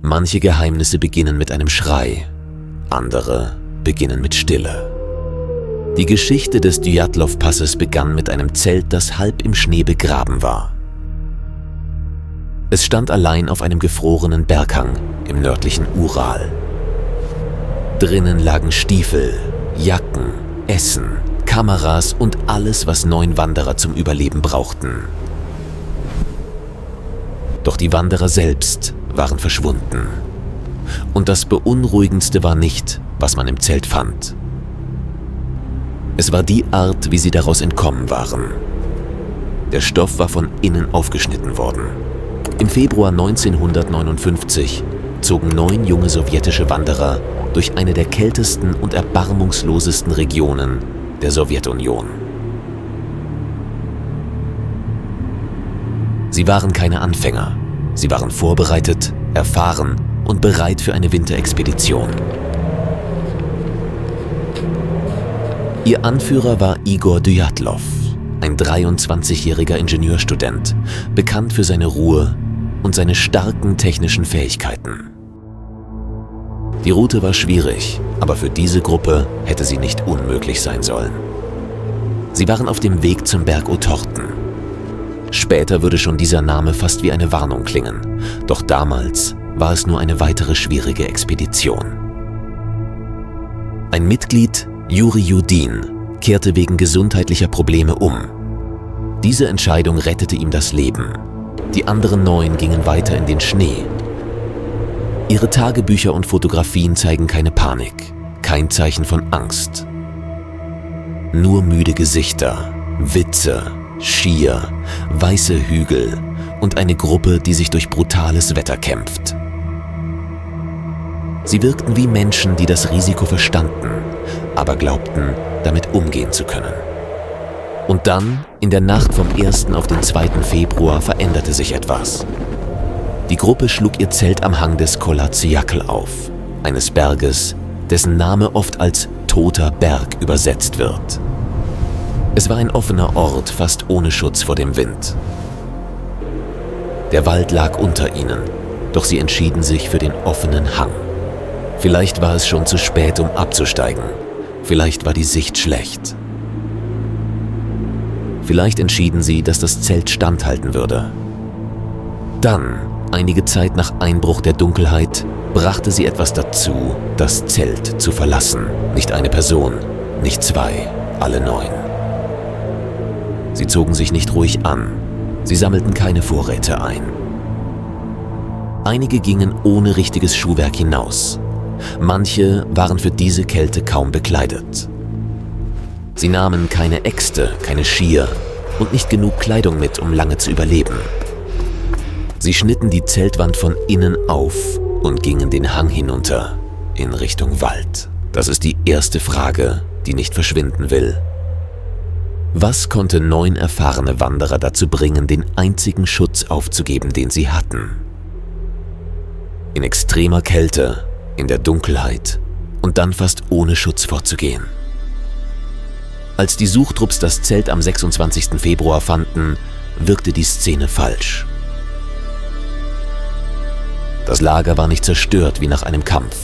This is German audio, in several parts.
Manche Geheimnisse beginnen mit einem Schrei, andere beginnen mit Stille. Die Geschichte des Djatlov-Passes begann mit einem Zelt, das halb im Schnee begraben war. Es stand allein auf einem gefrorenen Berghang im nördlichen Ural. Drinnen lagen Stiefel, Jacken, Essen, Kameras und alles, was 9 Wanderer zum Überleben brauchten. Doch die Wanderer selbst waren verschwunden. Und das Beunruhigendste war nicht, was man im Zelt fand. Es war die Art, wie sie daraus entkommen waren. Der Stoff war von innen aufgeschnitten worden. Im Februar 1959 zogen 9 junge sowjetische Wanderer durch eine der kältesten und erbarmungslosesten Regionen der Sowjetunion. Sie waren keine Anfänger. Sie waren vorbereitet, erfahren und bereit für eine Winterexpedition. Ihr Anführer war Igor Djatlov, ein 23-jähriger Ingenieurstudent, bekannt für seine Ruhe und seine starken technischen Fähigkeiten. Die Route war schwierig, aber für diese Gruppe hätte sie nicht unmöglich sein sollen. Sie waren auf dem Weg zum Berg Otorten. Später würde schon dieser Name fast wie eine Warnung klingen, doch damals war es nur eine weitere schwierige Expedition. Ein Mitglied, Juri Judin, kehrte wegen gesundheitlicher Probleme um. Diese Entscheidung rettete ihm das Leben. Die anderen 9 gingen weiter in den Schnee. Ihre Tagebücher und Fotografien zeigen keine Panik, kein Zeichen von Angst. Nur müde Gesichter, Witze, Skier, weiße Hügel und eine Gruppe, die sich durch brutales Wetter kämpft. Sie wirkten wie Menschen, die das Risiko verstanden, aber glaubten, damit umgehen zu können. Und dann, in der Nacht vom 1. auf den 2. Februar, veränderte sich etwas. Die Gruppe schlug ihr Zelt am Hang des Kolaziakl auf, eines Berges, dessen Name oft als Toter Berg übersetzt wird. Es war ein offener Ort, fast ohne Schutz vor dem Wind. Der Wald lag unter ihnen, doch sie entschieden sich für den offenen Hang. Vielleicht war es schon zu spät, um abzusteigen. Vielleicht war die Sicht schlecht. Vielleicht entschieden sie, dass das Zelt standhalten würde. Dann, einige Zeit nach Einbruch der Dunkelheit, brachte sie etwas dazu, das Zelt zu verlassen. Nicht eine Person, nicht 2, alle 9. Sie zogen sich nicht ruhig an. Sie sammelten keine Vorräte ein. Einige gingen ohne richtiges Schuhwerk hinaus. Manche waren für diese Kälte kaum bekleidet. Sie nahmen keine Äxte, keine Skier und nicht genug Kleidung mit, um lange zu überleben. Sie schnitten die Zeltwand von innen auf und gingen den Hang hinunter in Richtung Wald. Das ist die erste Frage, die nicht verschwinden will. Was konnte 9 erfahrene Wanderer dazu bringen, den einzigen Schutz aufzugeben, den sie hatten? In extremer Kälte, in der Dunkelheit und dann fast ohne Schutz vorzugehen. Als die Suchtrupps das Zelt am 26. Februar fanden, wirkte die Szene falsch. Das Lager war nicht zerstört wie nach einem Kampf.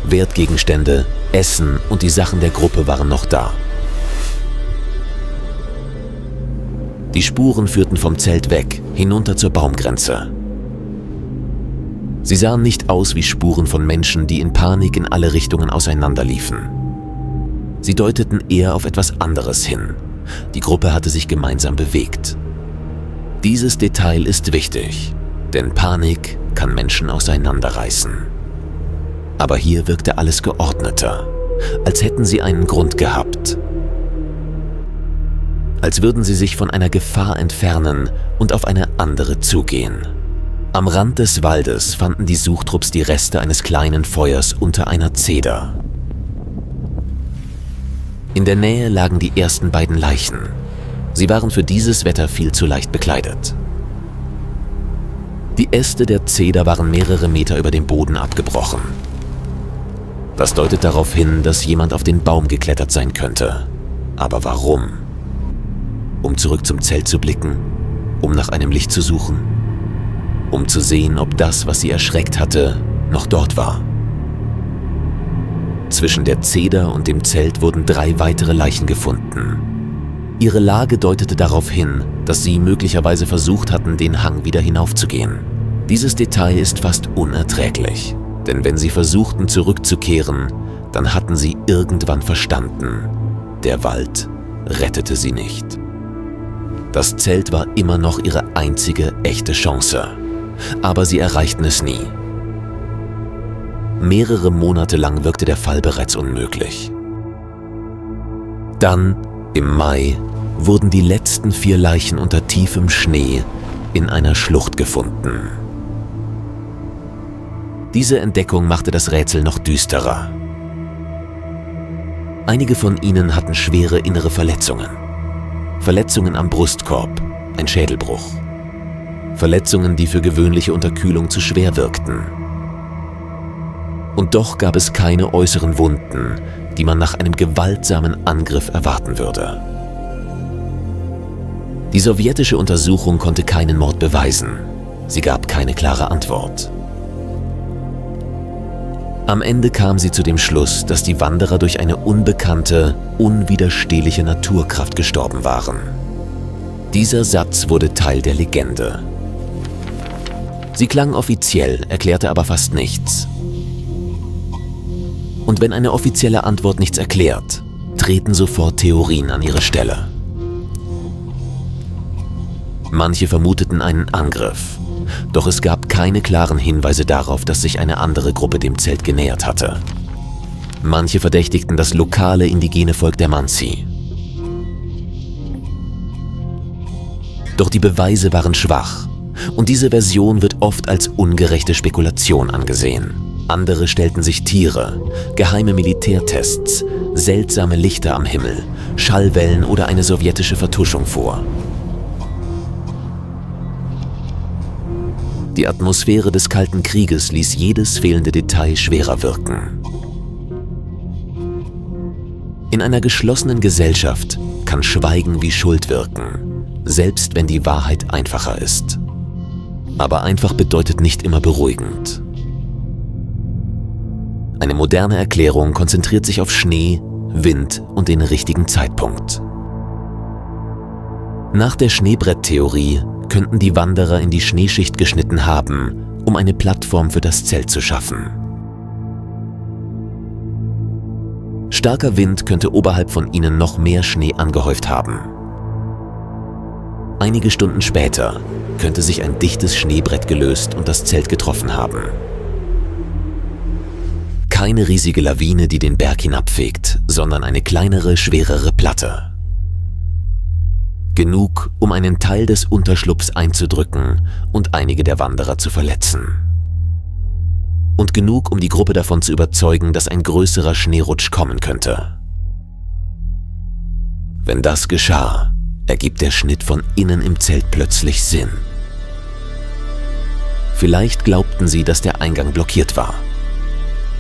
Wertgegenstände, Essen und die Sachen der Gruppe waren noch da. Die Spuren führten vom Zelt weg, hinunter zur Baumgrenze. Sie sahen nicht aus wie Spuren von Menschen, die in Panik in alle Richtungen auseinanderliefen. Sie deuteten eher auf etwas anderes hin. Die Gruppe hatte sich gemeinsam bewegt. Dieses Detail ist wichtig, denn Panik kann Menschen auseinanderreißen. Aber hier wirkte alles geordneter, als hätten sie einen Grund gehabt. Als würden sie sich von einer Gefahr entfernen und auf eine andere zugehen. Am Rand des Waldes fanden die Suchtrupps die Reste eines kleinen Feuers unter einer Zeder. In der Nähe lagen die ersten beiden Leichen. Sie waren für dieses Wetter viel zu leicht bekleidet. Die Äste der Zeder waren mehrere Meter über dem Boden abgebrochen. Das deutet darauf hin, dass jemand auf den Baum geklettert sein könnte. Aber warum? Um zurück zum Zelt zu blicken? Um nach einem Licht zu suchen? Um zu sehen, ob das, was sie erschreckt hatte, noch dort war. Zwischen der Zeder und dem Zelt wurden 3 weitere Leichen gefunden. Ihre Lage deutete darauf hin, dass sie möglicherweise versucht hatten, den Hang wieder hinaufzugehen. Dieses Detail ist fast unerträglich, denn wenn sie versuchten zurückzukehren, dann hatten sie irgendwann verstanden, der Wald rettete sie nicht. Das Zelt war immer noch ihre einzige echte Chance, aber sie erreichten es nie. Mehrere Monate lang wirkte der Fall bereits unmöglich. Dann, im Mai, wurden die letzten 4 Leichen unter tiefem Schnee in einer Schlucht gefunden. Diese Entdeckung machte das Rätsel noch düsterer. Einige von ihnen hatten schwere innere Verletzungen. Verletzungen am Brustkorb, ein Schädelbruch. Verletzungen, die für gewöhnliche Unterkühlung zu schwer wirkten. Und doch gab es keine äußeren Wunden, die man nach einem gewaltsamen Angriff erwarten würde. Die sowjetische Untersuchung konnte keinen Mord beweisen. Sie gab keine klare Antwort. Am Ende kam sie zu dem Schluss, dass die Wanderer durch eine unbekannte, unwiderstehliche Naturkraft gestorben waren. Dieser Satz wurde Teil der Legende. Sie klang offiziell, erklärte aber fast nichts. Und wenn eine offizielle Antwort nichts erklärt, treten sofort Theorien an ihre Stelle. Manche vermuteten einen Angriff, doch es gab keine klaren Hinweise darauf, dass sich eine andere Gruppe dem Zelt genähert hatte. Manche verdächtigten das lokale indigene Volk der Mansi. Doch die Beweise waren schwach und diese Version wird oft als ungerechte Spekulation angesehen. Andere stellten sich Tiere, geheime Militärtests, seltsame Lichter am Himmel, Schallwellen oder eine sowjetische Vertuschung vor. Die Atmosphäre des Kalten Krieges ließ jedes fehlende Detail schwerer wirken. In einer geschlossenen Gesellschaft kann Schweigen wie Schuld wirken, selbst wenn die Wahrheit einfacher ist. Aber einfach bedeutet nicht immer beruhigend. Eine moderne Erklärung konzentriert sich auf Schnee, Wind und den richtigen Zeitpunkt. Nach der Schneebretttheorie könnten die Wanderer in die Schneeschicht geschnitten haben, um eine Plattform für das Zelt zu schaffen. Starker Wind könnte oberhalb von ihnen noch mehr Schnee angehäuft haben. Einige Stunden später könnte sich ein dichtes Schneebrett gelöst und das Zelt getroffen haben. Keine riesige Lawine, die den Berg hinabfegt, sondern eine kleinere, schwerere Platte. Genug, um einen Teil des Unterschlupfs einzudrücken und einige der Wanderer zu verletzen. Und genug, um die Gruppe davon zu überzeugen, dass ein größerer Schneerutsch kommen könnte. Wenn das geschah, ergibt der Schnitt von innen im Zelt plötzlich Sinn. Vielleicht glaubten sie, dass der Eingang blockiert war.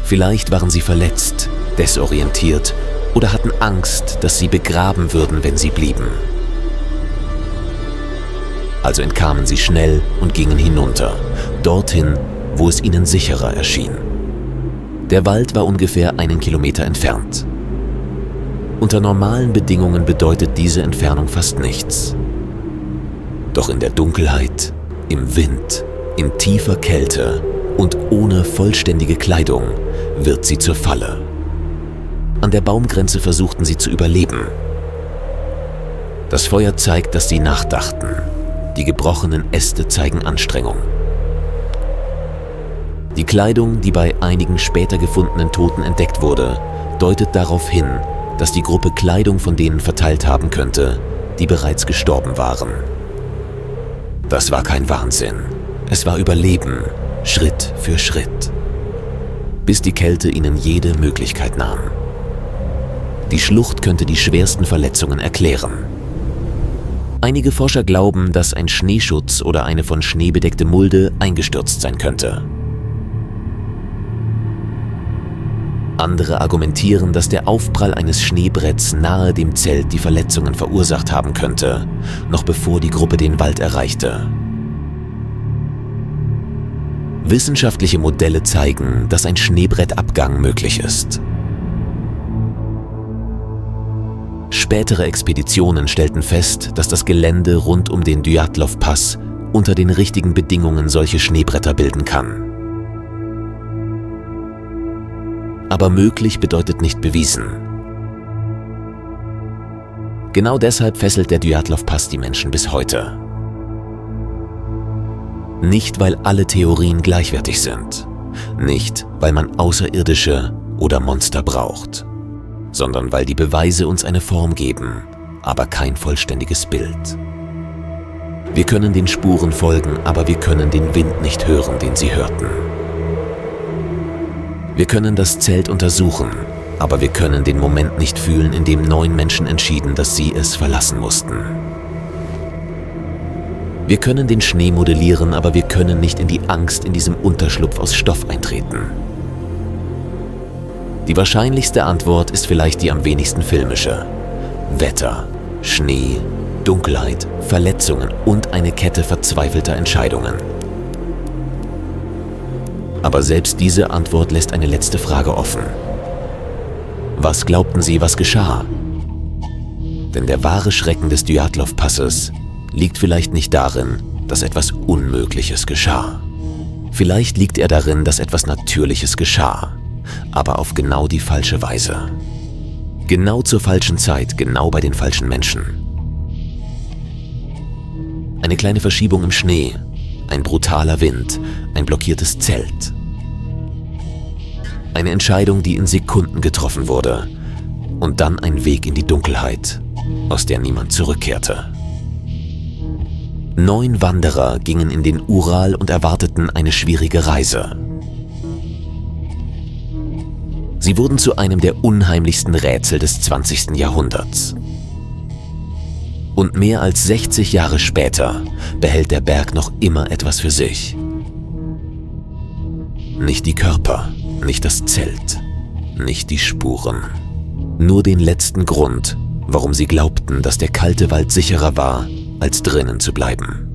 Vielleicht waren sie verletzt, desorientiert oder hatten Angst, dass sie begraben würden, wenn sie blieben. Also entkamen sie schnell und gingen hinunter, dorthin, wo es ihnen sicherer erschien. Der Wald war ungefähr 1 Kilometer entfernt. Unter normalen Bedingungen bedeutet diese Entfernung fast nichts. Doch in der Dunkelheit, im Wind, in tiefer Kälte und ohne vollständige Kleidung wird sie zur Falle. An der Baumgrenze versuchten sie zu überleben. Das Feuer zeigt, dass sie nachdachten. Die gebrochenen Äste zeigen Anstrengung. Die Kleidung, die bei einigen später gefundenen Toten entdeckt wurde, deutet darauf hin, dass die Gruppe Kleidung von denen verteilt haben könnte, die bereits gestorben waren. Das war kein Wahnsinn. Es war Überleben, Schritt für Schritt. Bis die Kälte ihnen jede Möglichkeit nahm. Die Schlucht könnte die schwersten Verletzungen erklären. Einige Forscher glauben, dass ein Schneeschutz oder eine von Schnee bedeckte Mulde eingestürzt sein könnte. Andere argumentieren, dass der Aufprall eines Schneebretts nahe dem Zelt die Verletzungen verursacht haben könnte, noch bevor die Gruppe den Wald erreichte. Wissenschaftliche Modelle zeigen, dass ein Schneebrettabgang möglich ist. Spätere Expeditionen stellten fest, dass das Gelände rund um den Dyatlov-Pass unter den richtigen Bedingungen solche Schneebretter bilden kann. Aber möglich bedeutet nicht bewiesen. Genau deshalb fesselt der Dyatlov-Pass die Menschen bis heute. Nicht, weil alle Theorien gleichwertig sind. Nicht, weil man Außerirdische oder Monster braucht. Sondern weil die Beweise uns eine Form geben, aber kein vollständiges Bild. Wir können den Spuren folgen, aber wir können den Wind nicht hören, den sie hörten. Wir können das Zelt untersuchen, aber wir können den Moment nicht fühlen, in dem 9 Menschen entschieden, dass sie es verlassen mussten. Wir können den Schnee modellieren, aber wir können nicht in die Angst in diesem Unterschlupf aus Stoff eintreten. Die wahrscheinlichste Antwort ist vielleicht die am wenigsten filmische. Wetter, Schnee, Dunkelheit, Verletzungen und eine Kette verzweifelter Entscheidungen. Aber selbst diese Antwort lässt eine letzte Frage offen. Was glaubten sie, was geschah? Denn der wahre Schrecken des Dyatlov-Passes liegt vielleicht nicht darin, dass etwas Unmögliches geschah. Vielleicht liegt er darin, dass etwas Natürliches geschah, aber auf genau die falsche Weise. Genau zur falschen Zeit, genau bei den falschen Menschen. Eine kleine Verschiebung im Schnee, ein brutaler Wind, ein blockiertes Zelt. Eine Entscheidung, die in Sekunden getroffen wurde und dann ein Weg in die Dunkelheit, aus der niemand zurückkehrte. 9 Wanderer gingen in den Ural und erwarteten eine schwierige Reise. Sie wurden zu einem der unheimlichsten Rätsel des 20. Jahrhunderts. Und mehr als 60 Jahre später behält der Berg noch immer etwas für sich. Nicht die Körper, nicht das Zelt, nicht die Spuren. Nur den letzten Grund, warum sie glaubten, dass der kalte Wald sicherer war, als drinnen zu bleiben.